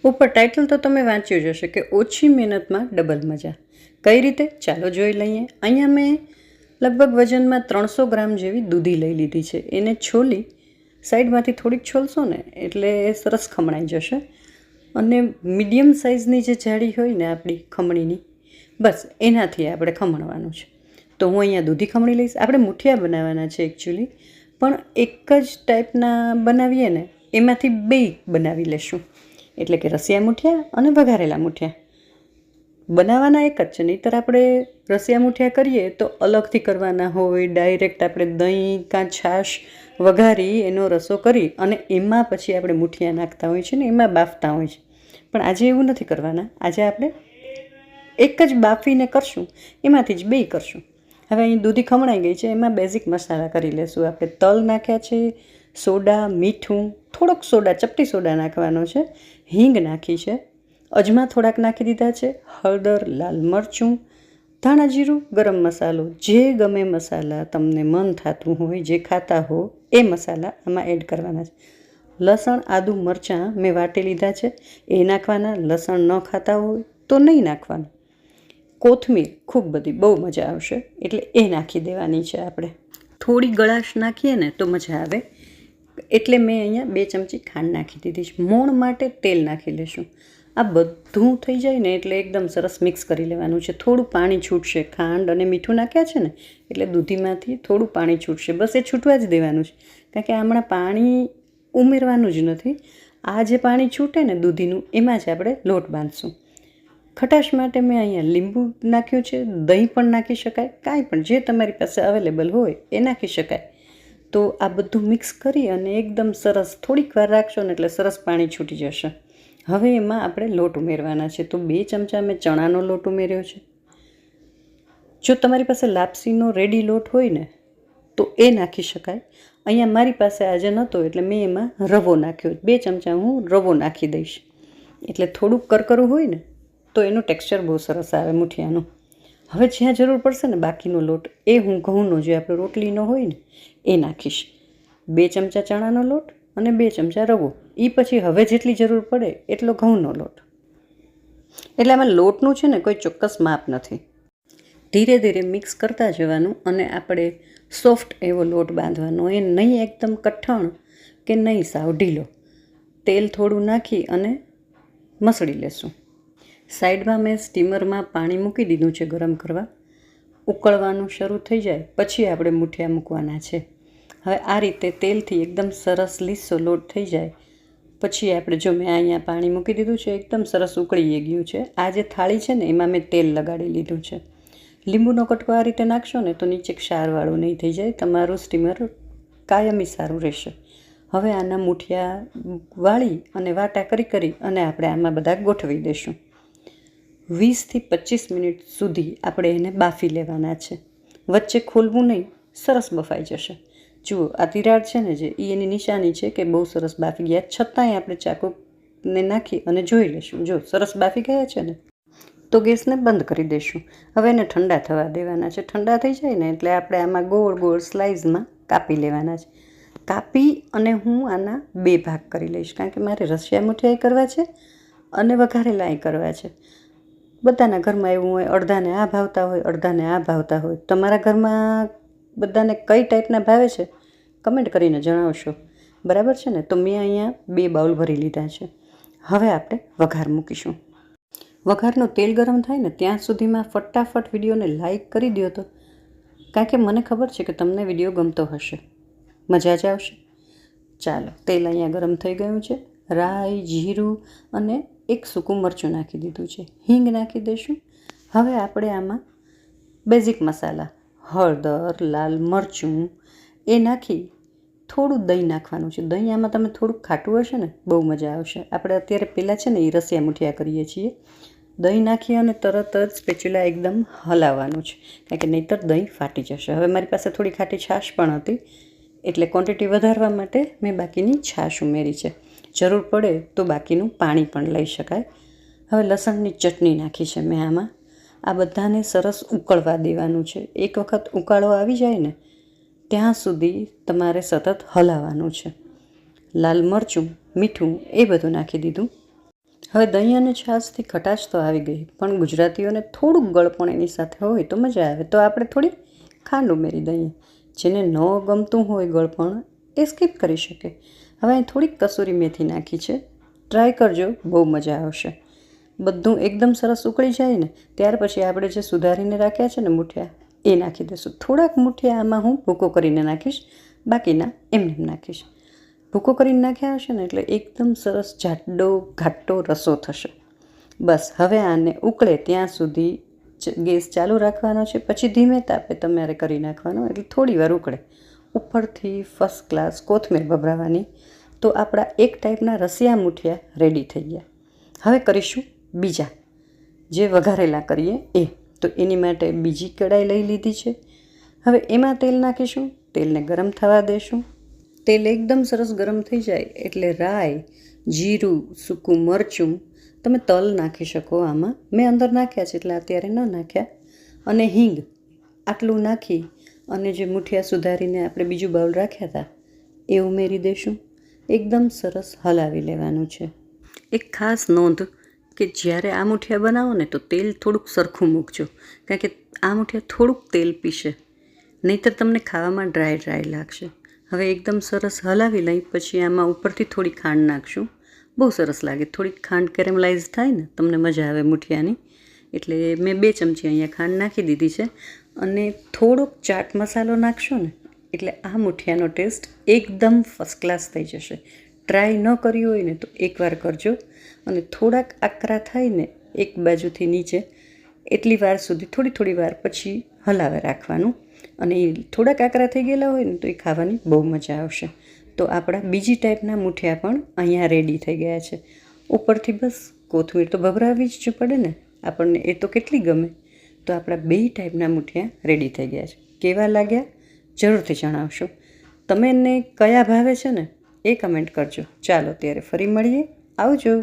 ઉપર ટાઇટલ તો તમે વાંચ્યું જ હશે કે ઓછી મહેનતમાં ડબલ મજા. કઈ રીતે? ચાલો જોઈ લઈએ. અહીંયા મેં લગભગ વજનમાં 300 ગ્રામ જેવી દૂધી લઈ લીધી છે. એને છોલી સાઈડમાંથી થોડીક છોલશો ને એટલે એ સરસ ખમણાઈ જશે. અને મીડિયમ સાઇઝની જે જાળી હોય ને આપણી ખમણીની, બસ એનાથી આપણે ખમણવાનું છે. તો હું અહીંયા દૂધી ખમણી લઈશ. આપણે મુઠિયા બનાવવાના છે એકચ્યુઅલી, પણ એક જ ટાઈપના બનાવીએ ને એમાંથી બે બનાવી લેશું. એટલે કે રસિયા મુઠિયા અને વઘારેલા મુઠિયા બનાવવાના એક જ છે. નહીંતર આપણે રસિયા મુઠિયા કરીએ તો અલગથી કરવાના હોય. ડાયરેક્ટ આપણે દહીં કાં છાશ વઘારી એનો રસો કરી અને એમાં પછી આપણે મુઠિયા નાખતા હોય છે ને એમાં બાફતા હોય છે. પણ આજે એવું નથી કરવાના. આજે આપણે એક જ બાફીને કરશું, એમાંથી જ બે કરશું. હવે અહીં દૂધી ખમણાઈ ગઈ છે, એમાં બેઝિક મસાલા કરી લેશું. આપણે તલ નાખ્યા છે, સોડા, મીઠું, થોડોક સોડા, ચપટી સોડા નાખવાનો છે, હિંગ નાખી છે, અજમા થોડાક નાખી દીધા છે, હળદર, લાલ મરચું, ધાણા જીરું, ગરમ મસાલો, જે ગમે મસાલા તમને મન થતું હોય, જે ખાતા હો એ મસાલા આમાં એડ કરવાના છે. લસણ, આદું, મરચાં મેં વાટી લીધા છે, એ નાખવાના. લસણ ન ખાતા હોય તો નહીં નાખવાનું. કોથમીર ખૂબ બધી, બહુ મજા આવશે એટલે એ નાખી દેવાની છે. આપણે થોડી ગળાશ નાખીએ ને તો મજા આવે, એટલે મેં અહીંયા 2 ચમચી ખાંડ નાખી દીધી છે. મોણ માટે તેલ નાખી લેશું. આ બધું થઈ જાય ને એટલે એકદમ સરસ મિક્સ કરી લેવાનું છે. થોડું પાણી છૂટશે, ખાંડ અને મીઠું નાખ્યા છે ને એટલે દૂધીમાંથી થોડું પાણી છૂટશે. બસ એ છૂટવા જ દેવાનું છે, કારણ કે હમણાં પાણી ઉમેરવાનું જ નથી. આ જે પાણી છૂટે ને દૂધીનું, એમાં જ આપણે લોટ બાંધશું. ખટાશ માટે મેં અહીંયા લીંબુ નાખ્યું છે, દહીં પણ નાખી શકાય, કાંઈ પણ જે તમારી પાસે અવેલેબલ હોય એ નાખી શકાય. તો આ બધું મિક્સ કરી અને એકદમ સરસ થોડીક વાર રાખશો ને એટલે સરસ પાણી છૂટી જશે. હવે એમાં આપણે લોટ ઉમેરવાના છે. તો 2 ચમચા મેં ચણાનો લોટ ઉમેર્યો છે. જો તમારી પાસે લાપસીનો રેડી લોટ હોય ને તો એ નાખી શકાય. અહીંયા મારી પાસે આજે નહોતો એટલે મેં એમાં રવો નાખ્યો. 2 ચમચા હું રવો નાખી દઈશ. એટલે થોડુંક કરકરું હોય ને તો એનું ટેક્સચર બહુ સરસ આવે મુઠિયાનું. હવે જ્યાં જરૂર પડશે ને બાકીનો લોટ, એ હું ઘઉંનો જે આપણો રોટલીનો હોય ને એ નાખીશ. 2 ચમચા ચણાનો લોટ અને 2 ચમચા રવો. એ પછી હવે જેટલી જરૂર પડે એટલો ઘઉંનો લોટ. એટલે આમાં લોટનું છે ને કોઈ ચોક્કસ માપ નથી. ધીરે ધીરે મિક્સ કરતા જવાનું અને આપણે સોફ્ટ એવો લોટ બાંધવાનો. એ નહીં એકદમ કઠણ કે નહીં સાવ ઢીલો. તેલ થોડું નાખી અને મસળી લેશું. સાઈડમાં મેં સ્ટીમરમાં પાણી મૂકી દીધું છે ગરમ કરવા. ઉકળવાનું શરૂ થઈ જાય પછી આપણે મુઠિયા મૂકવાના છે. હવે આ રીતે તેલથી એકદમ સરસ લીસો લોટ થઈ જાય પછી આપણે, જો મેં અહીંયા પાણી મૂકી દીધું છે, એકદમ સરસ ઉકળી ગયું છે. આ જે થાળી છે ને એમાં મેં તેલ લગાડી લીધું છે. લીંબુનો કટકો આ રીતે નાખશો ને તો નીચે ક્ષારવાળું નહીં થઈ જાય. તમારું સ્ટીમર કાયમી સારું રહેશે. હવે આના મુઠિયા વાળી અને વાટા કરી અને આપણે આમાં બધા ગોઠવી દઈશું. 20 થી 25 મિનિટ સુધી આપણે એને બાફી લેવાના છે. વચ્ચે ખોલવું નહીં, સરસ બફાઈ જશે. જુઓ આ તિરાડ છે ને જે, એ એની નિશાની છે કે બહુ સરસ બાફી ગયા. છતાંય આપણે ચાકુને નાખી અને જોઈ લઈશું. જો સરસ બાફી ગયા છે ને તો ગેસને બંધ કરી દઈશું. હવે એને ઠંડા થવા દેવાના છે. ઠંડા થઈ જાય ને એટલે આપણે આમાં ગોળ ગોળ સ્લાઇસમાં કાપી લેવાના છે. કાપી અને હું આના 2 ભાગ કરી લઈશ, કારણ કે મારે રસિયા મુઠિયા કરવા છે અને વઘારેલા કરવા છે. બધાના ઘરમાં એવું હોય, અડધાને આ ભાવતા હોય, અડધાને આ ભાવતા હોય. તમારા ઘરમાં બધાને કઈ ટાઈપના ભાવે છે કમેન્ટ કરીને જણાવશો. બરાબર છે ને? તો મેં અહીંયા 2 બાઉલ ભરી લીધા છે. હવે આપણે વઘાર મૂકીશું. વઘારનું તેલ ગરમ થાય ને ત્યાં સુધીમાં ફટાફટ વિડીયોને લાઈક કરી દો, તો કારણ કે મને ખબર છે કે તમને વિડીયો ગમતો હશે, મજા જ આવશે. ચાલો, તેલ અહીંયા ગરમ થઈ ગયું છે. રાઈ, જીરું અને 1 સૂકું મરચું નાખી દીધું છે. હિંગ નાખી દઈશું. હવે આપણે આમાં બેઝિક મસાલા, હળદર, લાલ મરચું એ નાખી થોડું દહીં નાખવાનું છે. દહીં આમાં તમે થોડુંક ખાટું હશે ને બહુ મજા આવશે. આપણે અત્યારે પહેલાં છે ને એ રસિયા મુઠિયા કરીએ છીએ. દહીં નાખી અને તરત જ સ્પેચ્યુલા એકદમ હલાવવાનું છે, કારણ કે નહીંતર દહીં ફાટી જશે. હવે મારી પાસે થોડી ખાટી છાશ પણ હતી એટલે ક્વોન્ટિટી વધારવા માટે મેં બાકીની છાશ ઉમેરી છે. જરૂર પડે તો બાકીનું પાણી પણ લઈ શકાય. હવે લસણની ચટણી નાખી છે મેં આમાં. આ બધાને સરસ ઉકળવા દેવાનું છે. એક વખત ઉકાળો આવી જાય ને ત્યાં સુધી તમારે સતત હલાવવાનું છે. લાલ મરચું, મીઠું એ બધું નાખી દીધું. હવે દહીં અને છાશથી ખટાશ તો આવી ગઈ, પણ ગુજરાતીઓને થોડુંક ગળપણ એની સાથે હોય તો મજા આવે, તો આપણે થોડી ખાંડ ઉમેરી દઈએ. જેને ન ગમતું હોય ગળપણ એ સ્કીપ કરી શકે. હવે અહીં થોડીક કસૂરી મેથી નાખી છે. ટ્રાય કરજો, બહુ મજા આવશે. બધું એકદમ સરસ ઉકળી જાય ને ત્યાર પછી આપણે જે સુધારીને રાખ્યા છે ને મૂઠિયા એ નાખી દઈશું. થોડાક મૂઠિયા આમાં હું ભૂકો કરીને નાખીશ, બાકીના એમને નાખીશ. ભૂકો કરીને નાખ્યા હશે ને એટલે એકદમ સરસ જાડો ઘાટો રસો થશે. બસ હવે આને ઉકળે ત્યાં સુધી ગેસ ચાલુ રાખવાનો છે, પછી ધીમે તાપે તમારે કરી નાખવાનો, એટલે થોડી વાર ઉકળે. ઉપરથી ફર્સ્ટ ક્લાસ કોથમીર ભભરાવાની. તો આપણા એક ટાઈપના રસિયા મૂઠિયા રેડી થઈ ગયા. હવે કરીશું બીજા, જે વઘારેલા કરીએ એ. તો એની માટે બીજી કઢાઈ લઈ લીધી છે. હવે એમાં તેલ નાખીશું. તેલને ગરમ થવા દેશું. તેલ એકદમ સરસ ગરમ થઈ જાય એટલે રાઈ, જીરું, સૂકું મરચું, તમે તલ નાખી શકો આમાં. મેં અંદર નાખ્યા છે એટલે અત્યારે ન નાખ્યા. અને હિંગ આટલું નાખી અને જે મૂઠિયા સુધારીને આપણે બીજું બાઉલ રાખ્યા હતા એ ઉમેરી દઈશું. એકદમ સરસ હલાવી લેવાનું છે. એક ખાસ નોંધ કે જ્યારે આ મૂઠિયા બનાવો ને તો તેલ થોડુંક સરખું મૂકજો, કારણ કે આ મૂઠિયા થોડુંક તેલ પીશે, નહીંતર તમને ખાવામાં ડ્રાય ડ્રાય લાગશે. હવે એકદમ સરસ હલાવી લઈ પછી આમાં ઉપરથી થોડી ખાંડ નાખશું. બહુ સરસ લાગે. થોડીક ખાંડ કેરેમલાઇઝ થાય ને તમને મજા આવે મૂઠિયાની, એટલે મેં 2 ચમચી અહીંયા ખાંડ નાખી દીધી છે. અને થોડોક ચાટ મસાલો નાખશો ને એટલે આ મૂઠિયાનો ટેસ્ટ એકદમ ફર્સ્ટ ક્લાસ થઈ જશે. ટ્રાય ન કરી હોય ને તો એકવાર કરજો. અને થોડાક આકરા થાય ને એક બાજુથી નીચે એટલી વાર સુધી થોડી વાર પછી હલાવે રાખવાનું. અને એ થોડાક આકરા થઈ ગયેલા હોય ને તો એ ખાવાની બહુ મજા આવશે. તો આપણા બીજી ટાઈપના મૂઠિયા પણ અહીંયા રેડી થઈ ગયા છે. ઉપરથી બસ કોથમીર તો ભભરાવી જ પડે ને, આપણને એ તો કેટલી ગમે. તો આપણા 2 ટાઈપના મૂઠિયા રેડી થઈ ગયા છે. કેવા લાગ્યા જરૂરથી જણાવશો. તમને કયા ભાવે છે ને એ કમેન્ટ કરજો. ચાલો ત્યારે ફરી મળીએ. આવજો.